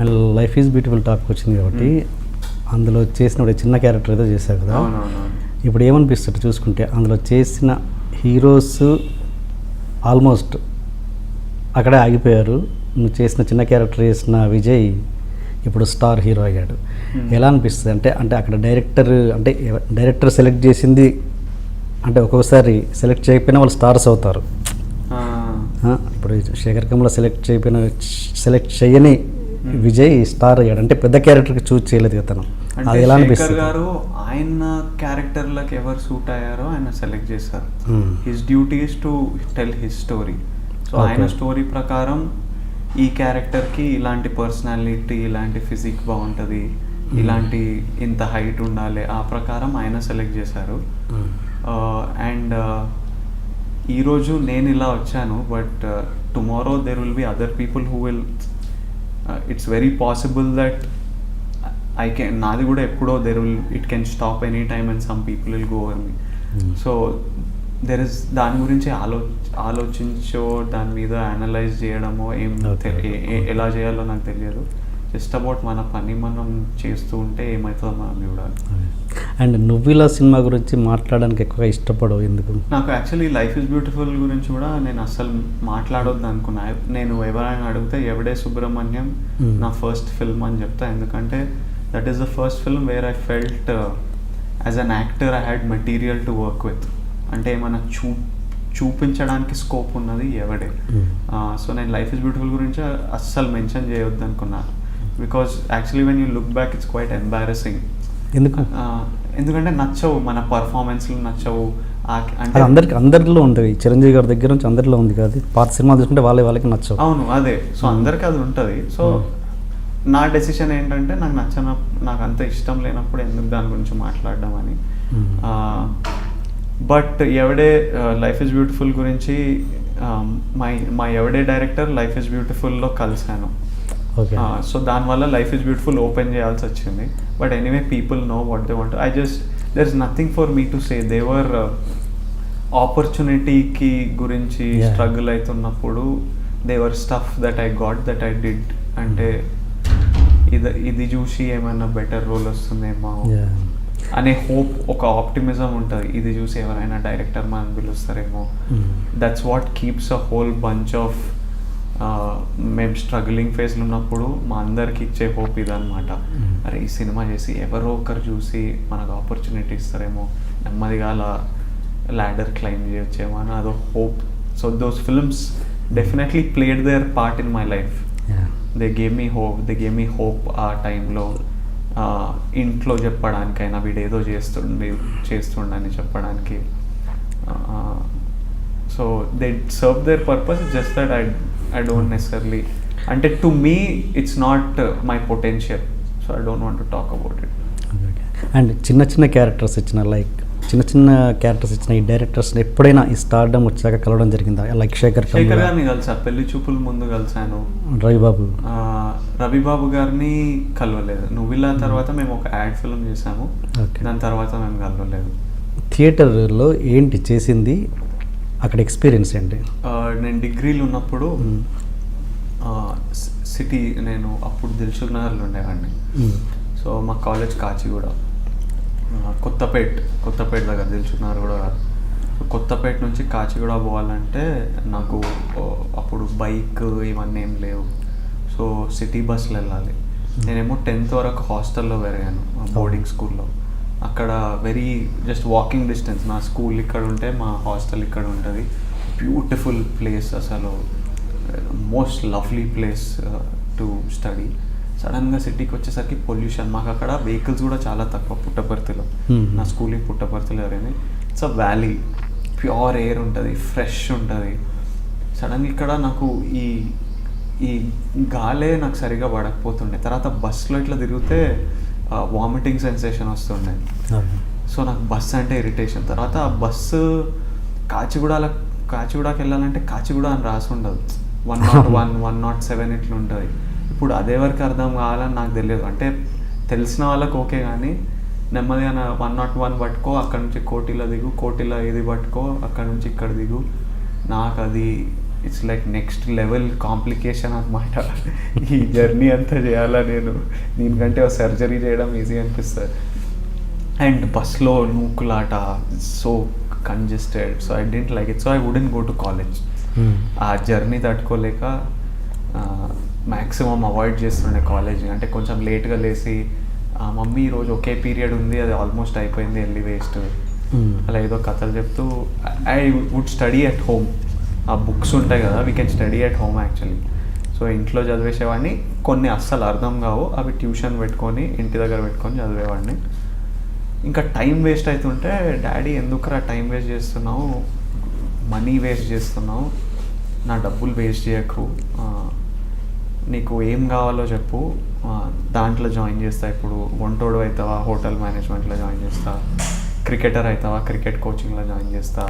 And life is beautiful topic వచ్చింది కాబట్టి అందులో చేసిన చిన్న క్యారెక్టర్ ఏదో చేశారు కదా, ఇప్పుడు ఏమనిపిస్తుంది చూసుకుంటే అందులో చేసిన హీరోస్ ఆల్మోస్ట్ అక్కడే ఆగిపోయారు. నువ్వు చేసిన చిన్న క్యారెక్టర్ చేసిన విజయ్ ఇప్పుడు స్టార్ హీరో అయ్యాడు. ఎలా అనిపిస్తుంది అంటే అంటే అక్కడ డైరెక్టర్ సెలెక్ట్ చేసింది అంటే ఒక్కొక్కసారి సెలెక్ట్ చేయకపోయినా వాళ్ళు స్టార్స్ అవుతారు. ఇప్పుడు శేఖర్ కమల సెలెక్ట్ చేయని విజయ్ స్టార్ అయ్యాడు. అంటే పెద్ద క్యారెక్టర్కి చూజ్ చేయలేదు కదా తను. అది ఎలా అనిపిస్తుంది? గారు ఆయన క్యారెక్టర్లకు ఎవరు సూట్ అయ్యారో ఆయన సెలెక్ట్ చేశారు. His duty is to tell his story. So ఆయన స్టోరీ ప్రకారం ఈ క్యారెక్టర్కి ఇలాంటి పర్సనాలిటీ, ఇలాంటి ఫిజిక్ బాగుంటుంది, ఇలాంటి ఇంత హైట్ ఉండాలి, ఆ ప్రకారం ఆయన సెలెక్ట్ చేశారు. అండ్ ఈరోజు నేను ఇలా వచ్చాను, but tomorrow there will be other people who will it's very possible that నాది కూడా ఎప్పుడో it can stop any time and some people will go over me. So there is దాని గురించి ఆలోచించో దాని మీద అనలైజ్ చేయడమో ఎలా చేయాలో నాకు తెలియదు. జస్ట్ అబౌట్ మన పని మనం చేస్తూ ఉంటే ఏమవుతుందో మనం చూడాలి. అండ్ నువ్వులా సినిమా గురించి మాట్లాడడానికి ఎక్కువగా ఇష్టపడవు ఎందుకు? నాకు యాక్చువల్లీ లైఫ్ ఇస్ బ్యూటిఫుల్ గురించి కూడా నేను అస్సలు మాట్లాడొద్దు అనుకున్నా. నేను ఎవరైనా అడిగితే ఎవడే సుబ్రహ్మణ్యం నా ఫస్ట్ ఫిల్మ్ అని చెప్తా. ఎందుకంటే that is the first film where I felt as an actor I had material to work with. అంటే ఏమైనా చూపించడానికి స్కోప్ ఉన్నది ఎవడే. సో నేను లైఫ్ ఇస్ బ్యూటిఫుల్ గురించి అస్సలు మెన్షన్ చేయొద్దు అనుకున్నాను. Because actually when you look back it's quite embarrassing. ఎందుకంటే నచ్చవు, మన పర్ఫార్మెన్స్లు నచ్చవు. అంటే అందరిలో ఉంటుంది. చిరంజీవి గారి దగ్గర నుంచి అందరిలో ఉంది కదా, పాత సినిమా తీసుకుంటే వాళ్ళకి నచ్చవు. అవును, అదే. సో అందరికి అది ఉంటుంది. సో నా డెసిషన్ ఏంటంటే నాకు అంత ఇష్టం లేనప్పుడు ఎందుకు దాని గురించి మాట్లాడడం అని. But Yevade life is beautiful గురించి మా ఎవడే డైరెక్టర్ లైఫ్ ఇస్ బ్యూటిఫుల్లో కలిశాను. సో దానివల్ల లైఫ్ ఇస్ బ్యూటిఫుల్ ఓపెన్ చేయాల్సి వచ్చింది. But anyway people know what they want. There is nothing for me to say. దేవర్ ఆపర్చునిటీకి గురించి స్ట్రగుల్ అవుతున్నప్పుడు దేవర్ stuff that I got that I did. అంటే ఇది చూసి ఏమైనా బెటర్ రోల్ వస్తుందేమో అనే హోప్, ఒక ఆప్టిమిజం ఉంటుంది. ఇది చూసి ఎవరైనా డైరెక్టర్ మనం పిలుస్తారేమో. That's what keeps a whole bunch of మేము స్ట్రగ్లింగ్ ఫేజ్లో ఉన్నప్పుడు మా అందరికి ఇచ్చే హోప్ ఇదనమాట. అరే ఈ సినిమా చేసి ఎవరో ఒకరు చూసి మనకు ఆపర్చునిటీ ఇస్తారేమో, నెమ్మదిగా అలా ల్యాడర్ క్లైంబ్ చేయొచ్చేమో అని అదో hope. So those films definitely played their part in my life. They gave me hope ఆ టైంలో. ఇంట్లో చెప్పడానికైనా వీడేదో చేస్తుండని చెప్పడానికి. So they serve their purpose. Just that I don't necessarily, అంటే to me it's not my potential. So I don't want to talk about it. And చిన్న characters ఇచ్చిన ఈ డైరెక్టర్స్ ఎప్పుడైనా ఈ స్టార్డమ్ వచ్చాక కలవడం జరిగిందా? లైక్ శేఖర్ గారిని కలిసా, పెళ్లి చూపుల ముందు కలిసాను. రవిబాబు గారిని కలవలేదు. నువ్విలా తర్వాత మేము ఒక యాడ్ ఫిల్మ్ చేసాము, దాని తర్వాత మేము కలవలేదు. థియేటర్లో ఏంటి చేసింది, అక్కడ ఎక్స్పీరియన్స్ ఏంటి? నేను డిగ్రీలో ఉన్నప్పుడు సిటీ, నేను అప్పుడు దిల్సుఖ్ నగర్లో ఉండేవాడిని. సో మా కాలేజ్ కాచిగూడ, కొత్తపేట దగ్గర. దిల్సుఖ్ నగర్ కూడా కాదు. కొత్తపేట నుంచి కాచిగూడ పోవాలంటే నాకు అప్పుడు బైక్ ఇవన్నీ ఏం లేవు. సో సిటీ బస్సులో వెళ్ళాలి. నేనేమో 10th వరకు హాస్టల్లో పెరిగాను, బోర్డింగ్ స్కూల్లో. అక్కడ జస్ట్ వాకింగ్ డిస్టెన్స్. నా స్కూల్ ఇక్కడ ఉంటే మా హాస్టల్ ఇక్కడ ఉంటుంది. బ్యూటిఫుల్ ప్లేస్, అసలు most lovely place to study. సడన్గా సిటీకి వచ్చేసరికి పొల్యూషన్. మాకు అక్కడ వెహికల్స్ కూడా చాలా తక్కువ. పుట్టపర్తిలో, నా స్కూల్ పుట్టపర్తిలో ఎవరైనా. It's a valley, pure air ఉంటుంది, ఫ్రెష్ ఉంటుంది. సడన్గా ఇక్కడ నాకు ఈ గాలే నాకు సరిగా పడకపోతుండే. తర్వాత బస్సులో ఇట్లా తిరిగితే వామిటింగ్ సెన్సేషన్ వస్తుండే. సో నాకు బస్సు అంటే ఇరిటేషన్. తర్వాత ఆ బస్సు కాచిగూడకి వెళ్ళాలంటే కాచిగూడ అని రాసి ఉండదు, 101, 107 ఇట్లా ఉంటుంది. ఇప్పుడు అదే వరకు అర్థం కావాలని నాకు తెలియదు. అంటే తెలిసిన వాళ్ళకి ఓకే, కానీ నెమ్మదిగా 101 పట్టుకో, అక్కడ నుంచి కోటిలో దిగు, కోటిలో ఇది పట్టుకో, అక్కడ నుంచి ఇక్కడ దిగు. నాకు అది it's like next level complication అనమాట. ఈ జర్నీ అంతా చేయాలా నేను, దీనికంటే సర్జరీ చేయడం ఈజీ అనిపిస్తుంది. అండ్ బస్లో నూకులాట, so congested, so I didn't like it, so I wouldn't go to college. ఆ జర్నీ తట్టుకోలేక మ్యాక్సిమం అవాయిడ్ చేస్తుండే కాలేజ్. అంటే కొంచెం లేట్గా లేసి మమ్మీ ఈరోజు ఒకే పీరియడ్ ఉంది, అది ఆల్మోస్ట్ అయిపోయింది, వెళ్ళి వేస్ట్, అలా ఏదో కథలు చెప్తూ I would study at home. ఆ బుక్స్ ఉంటాయి కదా, we can study at home actually. So ఇంట్లో చదివేసేవాడిని, కొన్ని అస్సలు అర్థం కావు, అవి ట్యూషన్ పెట్టుకొని ఇంటి దగ్గర పెట్టుకొని చదివేవాడిని. ఇంకా టైం వేస్ట్ అవుతుంటే డాడీ ఎందుకురా టైం వేస్ట్ చేస్తున్నావు, మనీ వేస్ట్ చేస్తున్నావు, నా డబ్బులు వేస్ట్ చేయకు, నీకు ఏం కావాలో చెప్పు, దాంట్లో జాయిన్ చేస్తా, ఇప్పుడు వంటోడు అవుతావా హోటల్ మేనేజ్మెంట్లో జాయిన్ చేస్తా, క్రికెటర్ అవుతావా క్రికెట్ కోచింగ్లో జాయిన్ చేస్తా.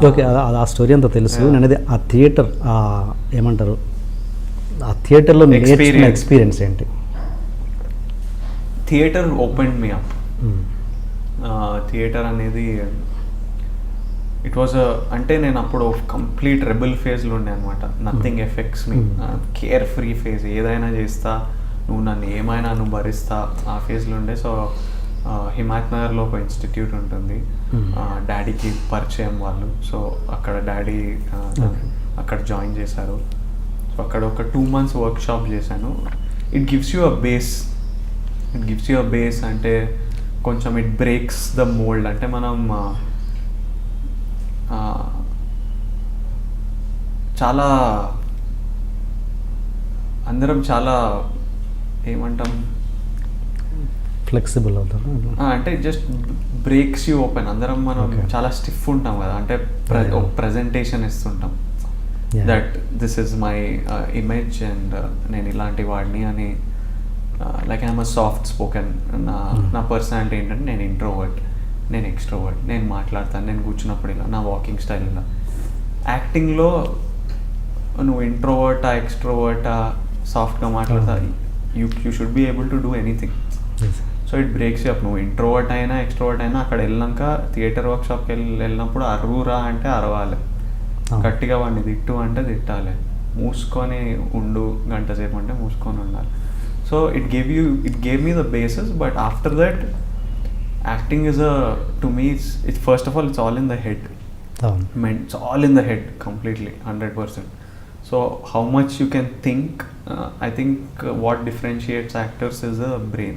ఓకే, ఆ స్టోరీ అంతా తెలుసు. నేను అది ఆ థియేటర్ ఏమంటారు, ఆ థియేటర్లో నేర్చుకున్న ఎక్స్పీరియన్స్ ఏంటి? Theatre open me up. Theatre అనేది ఇట్ వాజ్ అంటే నేను అప్పుడు కంప్లీట్ రెబల్ ఫేజ్లో ఉండే అనమాట. నథింగ్ ఎఫెక్ట్స్ మీ, కేర్ ఫ్రీ ఫేజ్, ఏదైనా చేస్తా, నువ్వు నన్ను ఏమైనా నువ్వు భరిస్తా, ఆ ఫేజ్లో ఉండే. సో హిమాయత్ నగర్లో ఒక ఇన్స్టిట్యూట్ ఉంటుంది, డాడీకి పరిచయం వాళ్ళు. సో అక్కడ డాడీ అక్కడ జాయిన్ చేశారు. సో అక్కడ ఒక 2 months వర్క్షాప్ చేశాను. It gives you a base, అంటే కొంచెం ఇట్ బ్రేక్స్ ద మోల్డ్. అంటే మనం చాలా అందరం చాలా ఏమంటాం, ఫ్లెక్సిబుల్ అవుతారు, అంటే జస్ట్ బ్రేక్స్ యూ ఓపెన్. అందరం మనం చాలా స్టిఫ్ ఉంటాం కదా, అంటే ప్రజెంటేషన్ ఇస్తుంటాం, that this is my image and నేను ఇలాంటి వాడిని అని. Like I'm a soft spoken. నా పర్సనాలిటీ ఏంటంటే నేను ఇంట్రోవర్ట్, నేను ఎక్స్ట్రోవర్ట్, నేను మాట్లాడతాను, నేను కూర్చున్నప్పుడు ఇలా, నా వాకింగ్ స్టైల్ ఇలా. యాక్టింగ్లో నువ్వు ఇంట్రోవర్టా ఎక్స్ట్రోవర్టా సాఫ్ట్గా మాట్లాడతా, you should be able to do anything. So it breaks up. నువ్వు ఇంట్రోవర్ట్ అయినా ఎక్స్ట్రోవర్ట్ అయినా అక్కడ వెళ్ళాక థియేటర్ వర్క్షాప్కి వెళ్ళినప్పుడు అరువురా అంటే అరవాలి, గట్టిగా వాడిని తిట్టు అంటే తిట్టాలి, మూసుకొని ఉండు గంట సేపు అంటే మూసుకొని ఉండాలి. So it gave me the basis. But after that acting is to me it's first of all it's all in the head. It's all in the head completely, 100%. So how much you can think, I think what differentiates actors is the brain,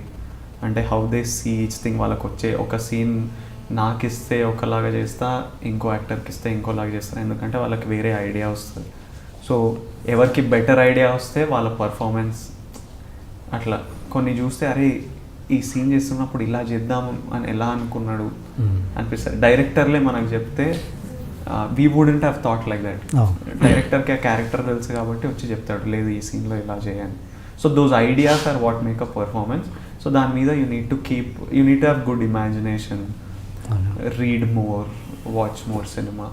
అంటే how they see each thing. వాళ్ళకి వచ్చే ఒక scene నాకు ఇస్తే ఒకలాగా చేస్తా, ఇంకో యాక్టర్కి ఇస్తే ఇంకోలాగా చేస్తాను, ఎందుకంటే వాళ్ళకి వేరే ఐడియా వస్తుంది. సో ఎవరికి బెటర్ ఐడియా వస్తే వాళ్ళ పర్ఫార్మెన్స్ అట్లా. కొన్ని చూస్తే అరే ఈ సీన్ చేస్తున్నప్పుడు ఇలా చేద్దాం అని ఎలా అనుకున్నాడు అనిపిస్తుంది. డైరెక్టర్లే మనకు చెప్తే we wouldn't have thought like that. డైరెక్టర్కి ఆ క్యారెక్టర్ తెలుసు కాబట్టి వచ్చి చెప్తాడు, లేదు ఈ సీన్లో ఇలా చేయాలి. So those ideas are what make a performance. So దాని మీద you need to have good imagination, read more, watch more cinema.